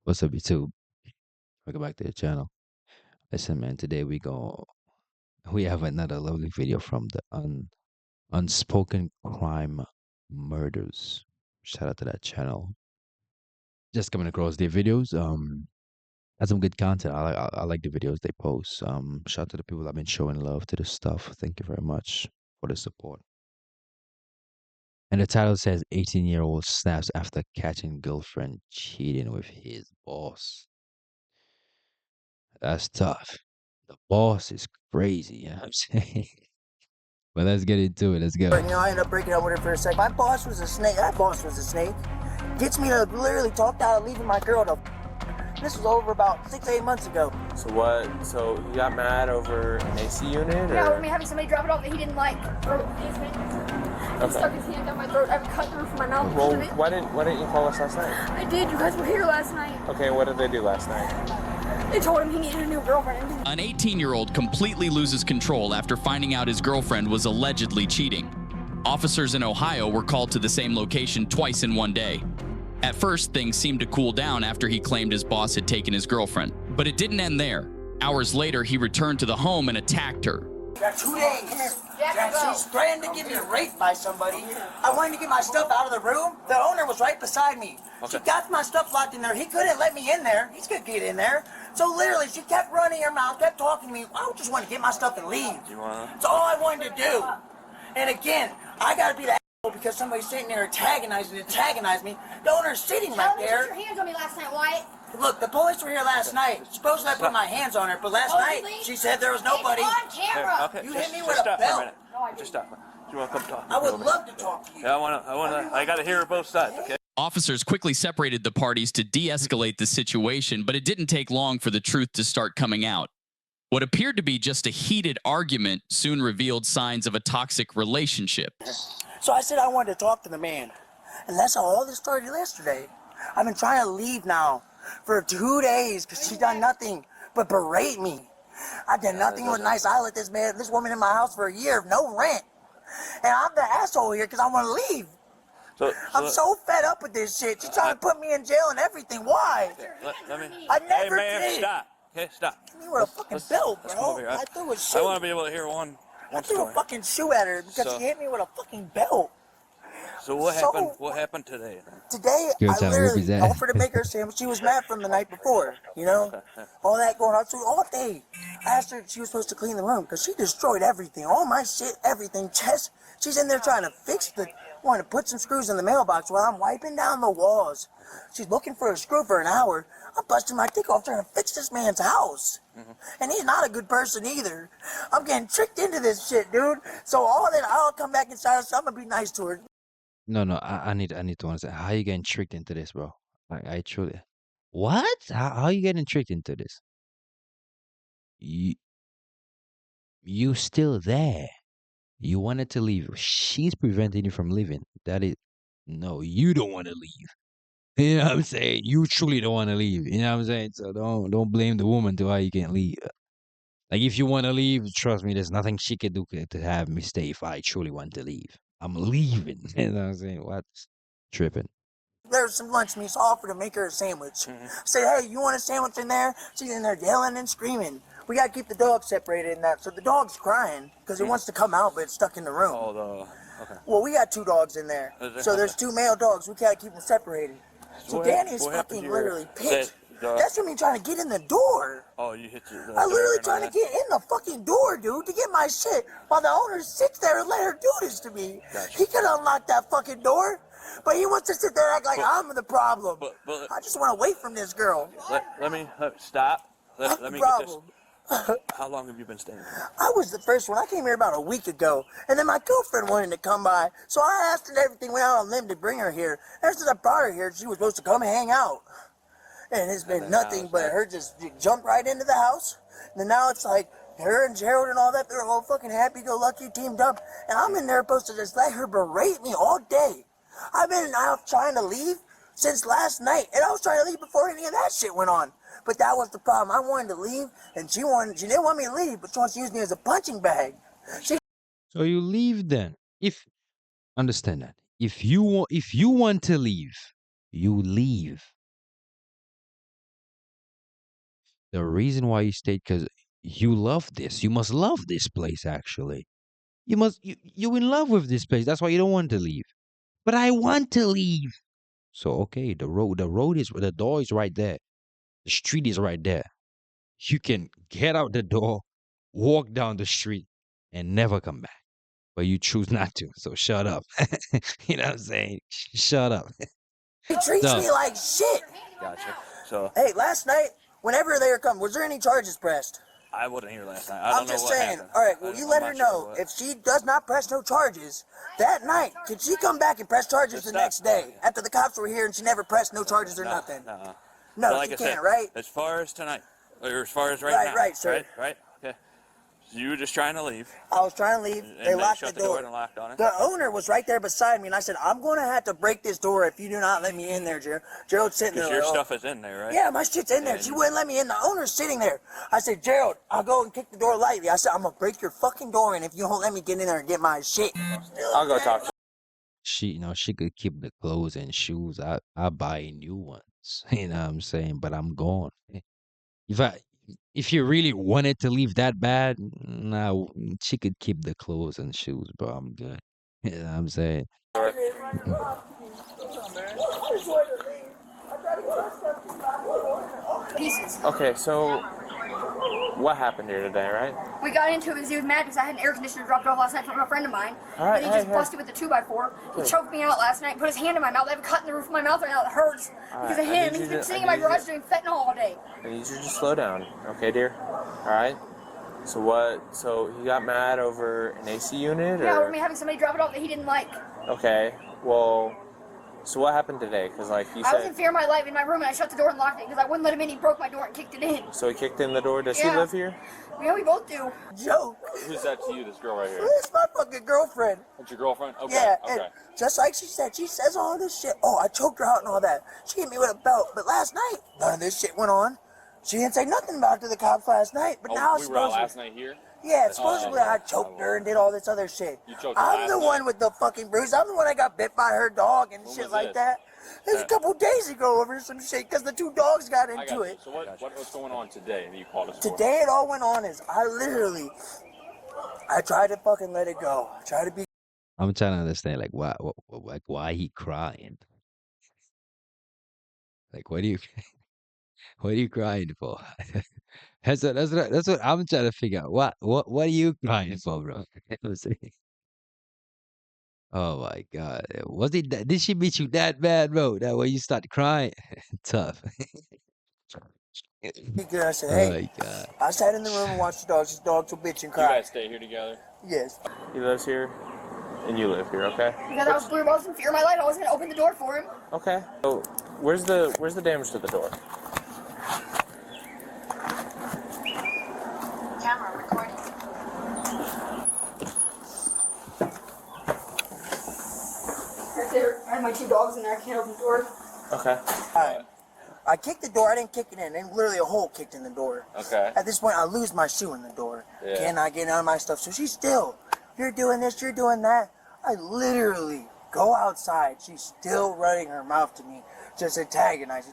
What's up, YouTube? Welcome back to the channel. Listen, man, today we have another lovely video from the unspoken crime murders. Shout out to that channel. Just coming across their videos. Had some good content. I like the videos they post. Shout out to the people that have been showing love to the stuff. Thank you very much for the support. And the title says 18-year-old snaps after catching girlfriend cheating with his boss. That's tough. The boss is crazy, you know what I'm saying? But let's get into it. Let's go. You know, I ended up breaking up with her for a second. My boss was a snake. That boss was a snake. Gets me to literally talk out of leaving my girl to. This was over about 6-8 months ago. So what? So you got mad over an AC unit? Or? Yeah, over me having somebody drop it off that he didn't like. He stuck his hand down my throat. I have a cut through from my mouth. Well, why didn't you call us last night? I did. You guys were here last night. Okay, what did they do last night? They told him he needed a new girlfriend. An 18-year-old completely loses control after finding out his girlfriend was allegedly cheating. Officers in Ohio were called to the same location twice in one day. At first, things seemed to cool down after he claimed his boss had taken his girlfriend. But it didn't end there. Hours later, he returned to the home and attacked her. Got 2 days. She's threatened to get me raped by somebody. I wanted to get my stuff out of the room. The owner was right beside me. Okay. She got my stuff locked in there. He couldn't let me in there. He could get in there. So literally, she kept running her mouth, kept talking to me. I just wanted to get my stuff and leave. That's all I wanted to do. And again, I gotta be the asshole because somebody's sitting there antagonizing me. The owner's sitting right there. Put your hands on me last night, Wyatt. Look, the police were here last night. Supposedly I put my hands on her, but last night she said there was nobody. It's on camera. Okay, You just, hit me just with a stop belt. for a minute. Just stop. Do you want to come talk? I would love to talk to you. Yeah, I gotta hear both sides, okay? Officers quickly separated the parties to de-escalate the situation, but it didn't take long for the truth to start coming out. What appeared to be just a heated argument soon revealed signs of a toxic relationship. So I said I wanted to talk to the man. And that's how all this started yesterday. I've been trying to leave now for 2 days because she's done nothing but berate me. I did nothing but nice. I let this woman in my house for a year of no rent. And I'm the asshole here because I want to leave. I'm so fed up with this shit. She's trying to put me in jail and everything. Why? Let me. I never Hey, man, did. stop. Okay, stop. Hit me with a fucking belt, Let's come bro. over here. I threw a shoe. I want to be able to hear one I threw a story. fucking shoe at her because So- she hit me with a fucking belt. So what So- happened? What happened today? Today, Good I time, literally whoop is that? offered to make her a sandwich. She was mad from the night before, you know? All that going on. So all day, I asked her if she was supposed to clean the room because she destroyed everything. All my shit, everything. She's in there trying to wanting to put some screws in the mailbox while I'm wiping down the walls. She's looking for a screw for an hour. I'm busting my dick off trying to fix this man's house. And he's not a good person either. I'm getting tricked into this shit, dude. So I'll come back inside, so I'm going to be nice to her. No, I need to understand. How you getting tricked into this, bro? I truly. What? How you getting tricked into this? You still there. You wanted to leave. She's preventing you from leaving. No, you don't want to leave. You know what I'm saying? You truly don't want to leave. You know what I'm saying? So don't blame the woman to why you can't leave. Like if you want to leave, trust me, there's nothing she can do to have me stay if I truly want to leave. I'm leaving. You know what I'm saying? What? Tripping. There's some lunch meat, so I offered to make her a sandwich. I said, hey, you want a sandwich in there? She's in there yelling and screaming. We gotta keep the dog separated in that. So the dog's crying because it wants to come out, but it's stuck in the room. Okay. Well, we got 2 dogs in there. So there's 2 male dogs. We gotta keep them separated. So Danny's fucking literally pissed. That's from me trying to get in the door. Oh, you hit your. I literally trying to get in the fucking door, dude, to get my shit while the owner sits there and let her do this to me. Gotcha. He could unlock that fucking door, but he wants to sit there and act like I'm the problem. But I just want to wait from this girl. let me stop. That's Let the me get this. problem. How long have you been staying here? I was the first one. I came here about a week ago, and then my girlfriend wanted to come by, so I asked her and everything, went out on limb to bring her here. Ever since I brought her here, she was supposed to come and hang out. And it's been nothing but her just jump right into the house. And then now it's like her and Gerald and all that, they're all fucking happy-go-lucky teamed up. And I'm in there supposed to just let her berate me all day. I've been out trying to leave since last night. And I was trying to leave before any of that shit went on. But that was the problem. I wanted to leave, and she didn't want me to leave, but she wants to use me as a punching bag. So you leave then. If understand that. If you want to leave, you leave. The reason why you stayed because you love this. You must love this place. Actually, you in love with this place. That's why you don't want to leave. But I want to leave. So okay, the road is the door is right there. The street is right there. You can get out the door, walk down the street, and never come back. But you choose not to. So shut up. You know what I'm saying? Shut up. He treats So me like shit. Gotcha. So Hey, last night, whenever they were coming, was there any charges pressed? I wasn't here last night. I don't I'm know just what saying. happened. All right, well, you let I'm her not sure know what. if she does not press no charges that night. Can she come back and press charges Just the stop. next day after the cops were here and she never pressed no charges or No, nothing? no. No, But like she I said, can't, right? as far as tonight, or as far as right, Right, now, right, sir. right, okay. So you were just trying to leave, I was trying to leave. and They they locked shut the the door door. and locked on it. The owner was right there beside me, and I said, I'm going to have to break this door if you do not let me in there, Gerald. Gerald's sitting there. Because your like, stuff is in there, right? yeah, my shit's in there. She wouldn't let me in. The owner's sitting there. I said, Gerald, I'll go and kick the door lightly. I said, I'm going to break your fucking door in if you don't let me get in there and get my shit. I'll go talk to she could keep the clothes and shoes. I buy new ones. You know what I'm saying? But I'm gone. If I if you really wanted to leave that bad, no, she could keep the clothes and shoes, bro. I'm good. You know what I'm saying? Pieces. Okay, so what happened here today, right? We got into it because he was mad because I had an air conditioner dropped off last night from a friend of mine. All right, And he just busted with a 2x4. He choked me out last night, put his hand in my mouth. I have a cut in the roof of my mouth right now that hurts because of I him. need He's you been to- sitting I in my need you garage to- doing fentanyl all day. I need you to just slow down, okay, dear? All right. So what? So he got mad over an AC unit, Yeah, or over me having somebody drop it off that he didn't like. okay? Well, so what happened today? Because like you I was in said, fear of my life in my room and I shut the door and locked it because I wouldn't let him in. He broke my door and kicked it in. so he kicked in the door. Does he Yeah. live here? Yeah, we both do. Joke. Who's that to you? This girl right here. It's my fucking girlfriend. That's your girlfriend? Okay. Yeah, and just like she said, she says all this shit. Oh, I choked her out and all that. She hit me with a belt. But last night, none of this shit went on. She didn't say nothing about it to the cops last night. But now we were out supposedly, last night here. yeah, supposedly I choked her and did all this other shit. You choked her I'm last the night? one with the fucking bruise. I'm the one that got bit by her dog and When shit was like this? that. It was a couple days ago over some shit because the two dogs got into it. So what's going on today that you called us for? Today it all went on is I tried to fucking let it go. I tried to be I'm trying to understand like why he crying? Like what are you crying for? That's what I'm trying to figure out. What are you crying for, bro? Oh my God. Was it did she beat you that bad, bro? That way you start crying? Tough. good. I said, Oh hey, my God. I sat in the room and watched the dogs. These dogs will bitch and You cry. guys stay here together? Yes. He lives here, and you live here, okay? Because we were both in fear of my life. I wasn't going to open the door for him. Okay. So where's the damage to the door? Camera recording. Right there. I had my two dogs in there. I can't open the door. Okay. I kicked the door. I didn't kick it in. And literally a hole kicked in the door. Okay. At this point, I lose my shoe in the door. Yeah. Cannot get none of my stuff. So she's still, you're doing this, you're doing that. I literally go outside. She's still running her mouth to me. Just antagonize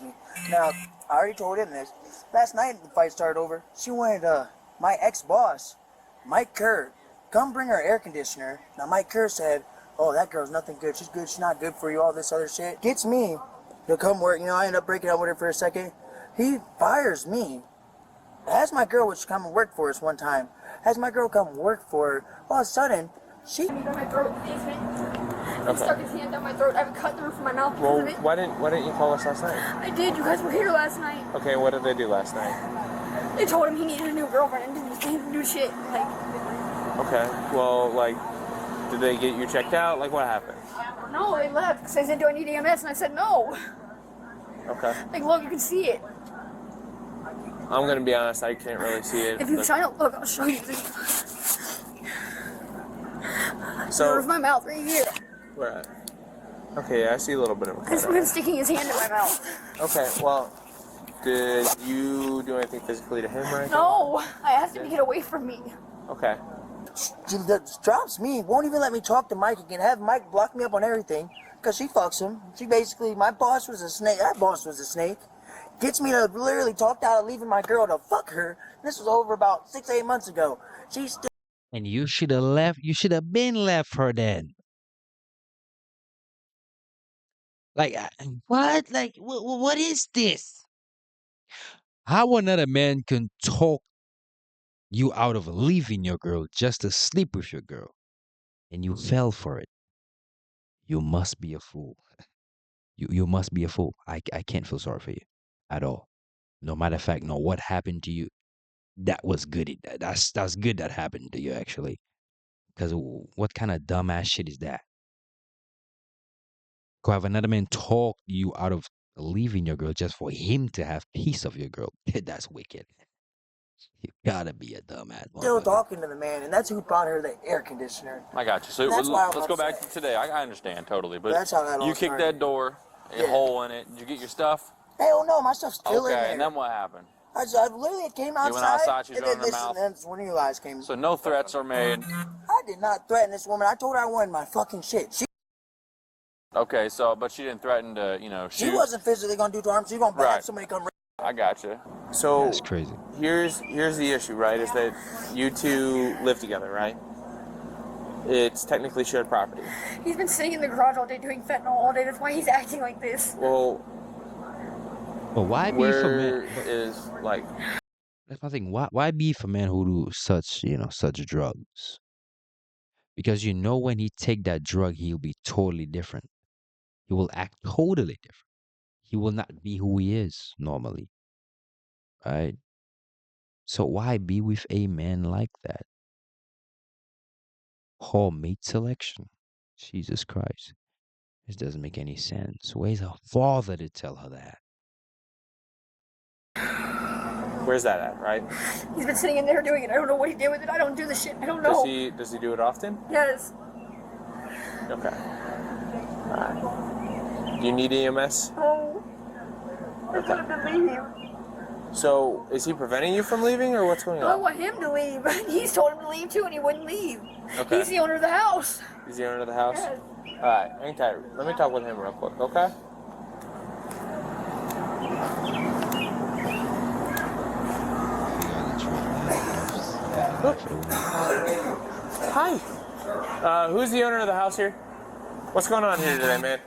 me. Now, I already told him this. Last night, the fight started over. She wanted my ex-boss, Mike Kerr, come bring her air conditioner. Now, Mike Kerr said, oh, that girl's nothing good. She's good. She's not good for you. All this other shit. Gets me to come work. You know, I end up breaking up with her for a second. He fires me. Has my girl, which come and work for us one time, has my girl come work for her. All of a sudden, she... Down my throat in the basement. He stuck his hand down my throat. I have a cut in the roof of my mouth because Well, of it. why didn't you call us last night? I did. You guys were here last night. Okay, what did they do last night? They told him he needed a new girlfriend and didn't do shit. Like, Okay. Well, like, did they get you checked out? Like, what happened? no, they left because they said, do I need EMS? And I said, no. Okay. Like, look, you can see it. I'm gonna be honest. I can't really see it. If you but- try to look, I'll show you. The So roof of my mouth right here. where at? Okay, I see a little bit of a That's cut. him sticking his hand in my mouth. Okay. Well, did you do anything physically to him or anything? No, I asked him to get away from me. Okay. She drops me, won't even let me talk to Mike again. Have Mike block me up on everything because she fucks him. She basically, my boss was a snake. That boss was a snake. Gets me to literally talked out of leaving my girl to fuck her. This was over about 6-8 months ago. She's still. And you should have left. You should have been left her then. Like what? Like what is this? How another man can talk you out of leaving your girl just to sleep with your girl, and you fell for it? You must be a fool. You must be a fool. I can't feel sorry for you at all. No matter of fact, no, what happened to you, that was good. That's good that happened to you actually. Because what kind of dumbass shit is that? Go have another man talk you out of leaving your girl just for him to have piece of your girl. That's wicked. You gotta be a dumbass. Still Motherfucker. talking to the man, and that's who bought her the air conditioner. I got you. So That's why I'm let's go back to upset. today. I understand totally, but That's how that all you kicked started. that door, a Yeah. hole in it. Did you get your stuff? Hell no, my stuff's still in Okay, there. and then what happened? I literally came outside, went outside, she's and running then her mouth. that's when you guys came. So no threats are made. I did not threaten this woman. I told her I wanted my fucking shit. Okay, so but she didn't threaten to, She shoot. wasn't physically gonna do harm. She gonna have Right. somebody come. I got you. So That's crazy. here's the issue, right? Is that you two live together, right? It's technically shared property. He's been sitting in the garage all day doing fentanyl all day. That's why he's acting like this. Well, But why be for where men? is like That's my thing. Why be for men who do such drugs? Because when he take that drug, he'll be totally different. He will act totally different. He will not be who he is normally. Right? So why be with a man like that? Poor mate selection. Jesus Christ. This doesn't make any sense. Where's her father to tell her that? where's that at, right? He's been sitting in there doing it. I don't know what he did with it. I don't do the shit. I don't know. Does he do it often? Yes. Okay. Alright. Do you need EMS? Oh. I should have been leaving. So is he preventing you from leaving, or what's going I on? want him to leave. He's told him to leave too, and he wouldn't leave. Okay. He's the owner of the house. He's the owner of the house? Yes. Alright, hang tight. Let me talk with him real quick, okay? Hi. Who's the owner of the house here? What's going on here today, man?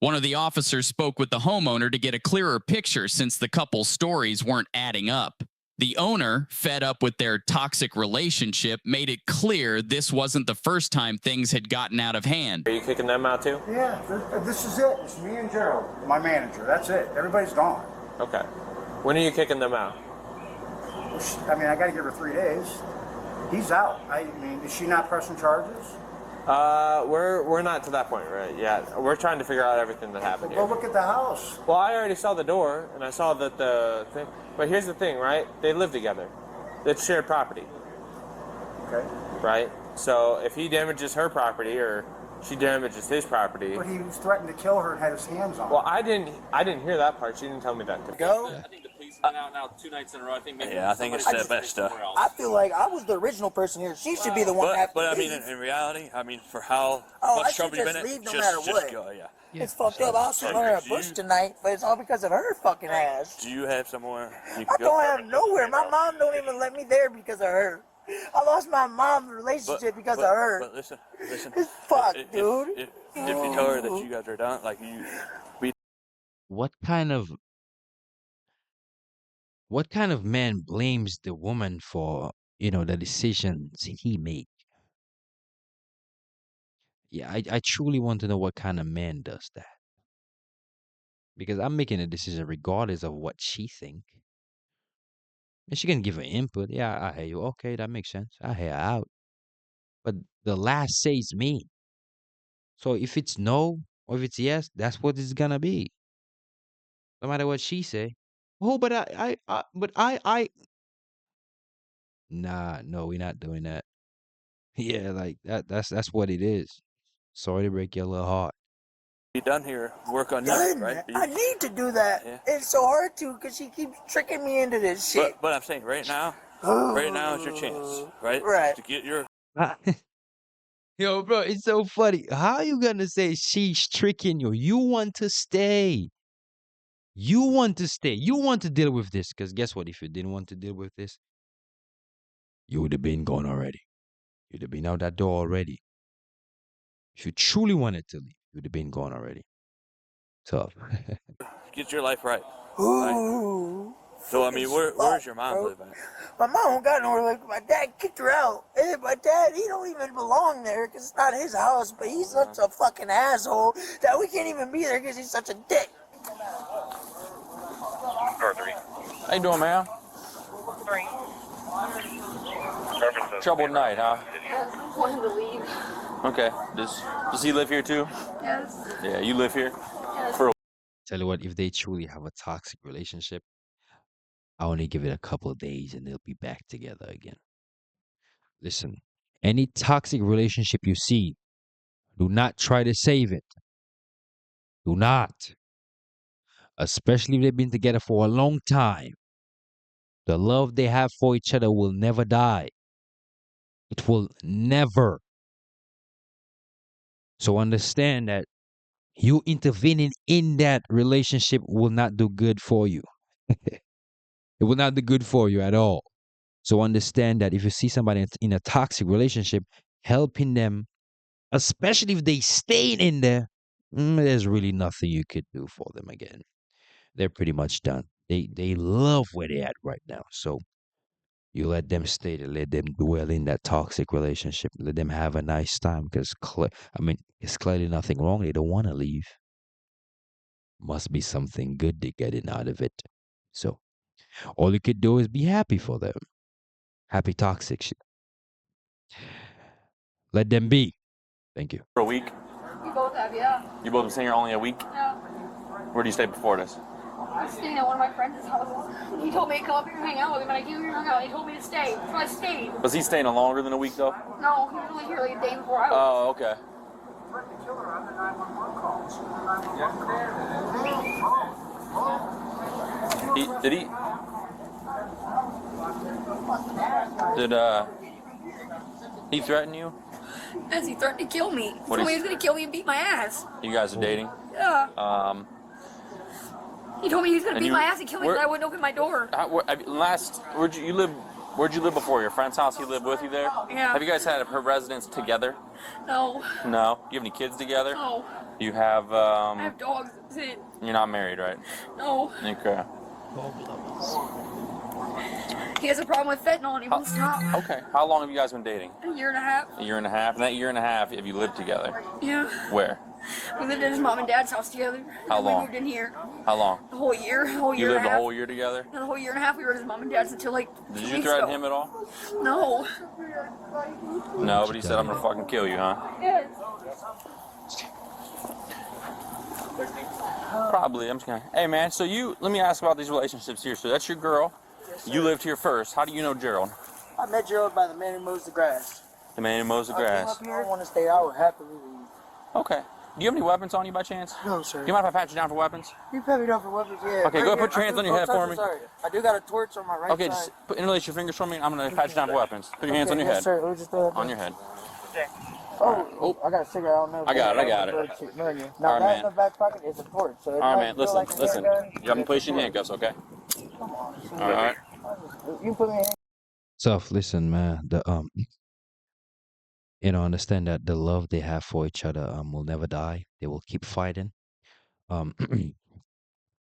One of the officers spoke with the homeowner to get a clearer picture since the couple's stories weren't adding up. The owner, fed up with their toxic relationship, made it clear this wasn't the first time things had gotten out of hand. Are you kicking them out too? Yeah, this is it. It's me and Gerald, my manager. That's it. Everybody's gone. Okay. When are you kicking them out? I mean, I got to give her 3 days. He's out. I mean, is she not pressing charges? We're not to that point right yet. We're trying to figure out everything that happened Go here. look at the house. Well, I already saw the door, and I saw that the thing. But here's the thing, right? They live together. It's shared property, Okay. right? So if he damages her property or she damages his property, But he was threatening to kill her and had his hands on her. well, I didn't hear that part. She didn't tell me that. Go. Yeah. I think the police have been out now 2 nights in a row. I think maybe Yeah, I think it's somebody the best stuff. somewhere else. I feel like I was the original person here. She should be the one. But I mean, in reality, I mean, for how Oh, I much should trouble you've just been in, leave no matter what. go, yeah. It's fucked up. I was sitting under a bush tonight, but it's all because of her fucking ass. Do you have somewhere you I can don't go? have nowhere. My mom don't even let me there because of her. I lost my mom's relationship because of her. But listen. It's fucked, dude. If you tell her that you guys are done, like What kind of man blames the woman for, the decisions he made? Yeah, I truly want to know what kind of man does that. Because I'm making a decision regardless of what she think. And she can give her input. Yeah, I hear you. Okay, that makes sense. I hear her out. But the last say is me. So if it's no or if it's yes, that's what it's gonna be. No matter what she say. Oh, but nah, no, we're not doing that. Yeah, like that's what it is. Sorry to break your little heart. be done here, work on Done. you, right? I need to do that. Yeah. It's so hard to because she keeps tricking me into this shit. But I'm saying right now is your chance, right? Right. To get your Yo, bro, it's so funny. How you gonna say she's tricking you? You want to stay. You want to stay. You want to deal with this. Because guess what? If you didn't want to deal with this, you would have been gone already. You'd have been out that door already. If you truly wanted to leave, you'd have been gone already. Tough. Get your life right. Ooh. So I mean, where's your mom live at? My mom don't got nowhere. Like, my dad kicked her out. And my dad, he don't even belong there because it's not his house. But he's such a fucking asshole that we can't even be there because he's such a dick. How you doing, man? Troubled night, huh? I want him to leave. Okay. Does he live here too? Yes. Yeah, you live here? Yes. For Tell you what, if they truly have a toxic relationship, I only give it a couple of days and they'll be back together again. Listen, any toxic relationship you see, do not try to save it. Do not. Especially if they've been together for a long time. The love they have for each other will never die. It will never. So understand that you intervening in that relationship will not do good for you. It will not do good for you at all. So understand that if you see somebody in a toxic relationship, helping them, especially if they staying in there, there's really nothing you could do for them again. They're pretty much done. They love where they're at right now. So you let them stay there, let them dwell in that toxic relationship, let them have a nice time because it's clearly nothing wrong. They don't want to leave. Must be something good they're getting out of it. So all you could do is be happy for them. Happy toxic shit. Let them be. Thank you. a week? We both have, yeah. You both been staying here only a week? Yeah. Where do you stay before this? I was staying at one of my friends' houses. He told me to come up here and hang out with him, and I came here and hung out. He told me to stay, so I stayed. Was he staying longer than a week though? No, he was only here like a day before I was. Oh, okay. Did he threaten you? As he threatened to kill me. He What told me is- he was going to kill me and beat my ass. You guys are dating? Yeah. He told me he was going to And beat you- my ass and kill me where- because I wouldn't open my door. Where'd you live? Where'd you live before? Your friend's house? He lived with you there? Yeah. Have you guys had her residence together? No. No. You have any kids together? No. You have. I have dogs. That's it. You're not married, right? No. Okay. He has a problem with fentanyl and he won't stop. Okay. How long have you guys been dating? A year and a half. A year and a half. And that year and a half, have you lived together? Yeah. Where? We lived at his mom and dad's house together. How Then long? We moved in here. How long? The whole year. The whole You year and lived a a half. whole year together? And the whole year and a half we were at his mom and dad's until like Did 2 you weeks threaten ago. him at all? No. No, but he said, I'm gonna fucking kill you, huh? Yes. Probably. I'm just gonna. Hey, man. So let me ask about these relationships here. So that's your girl. You lived here first. How do you know Gerald? I met Gerald by the man who mows the grass. The man who mows the I came grass. up here, I want to stay. I would happily leave. Okay. Do you have any weapons on you by chance? No, sir. Do you mind if I pat you down for weapons? You put me down for weapons, yeah. Okay, go ahead, put your hands on your head for me. Sorry. I do got a torch on my right Okay, side. just interlace your fingers for me. I'm gonna pat you down for weapons. Put your hands on your yes, head. Sir. Let me just throw that On down. your head. Oh, I got a cigarette. I don't know. I got it. Now, All right, that man. in the back pocket is a torch. So All right, man. Listen. You have me place you in handcuffs, okay? All right. You put me in. Tough. Listen, man. Understand that the love they have for each other will never die. They will keep fighting. Um,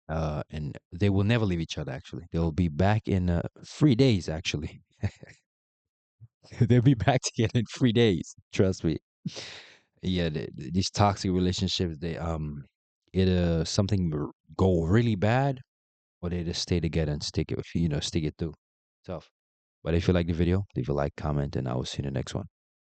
and they will never leave each other. Actually, they will be back in 3 days. Actually, they'll be back together in 3 days. Trust me. Yeah, these toxic relationships, either something go really bad, or they just stay together and stick it. Stick it through. Tough. But if you like the video, leave a like, comment, and I will see you in the next one.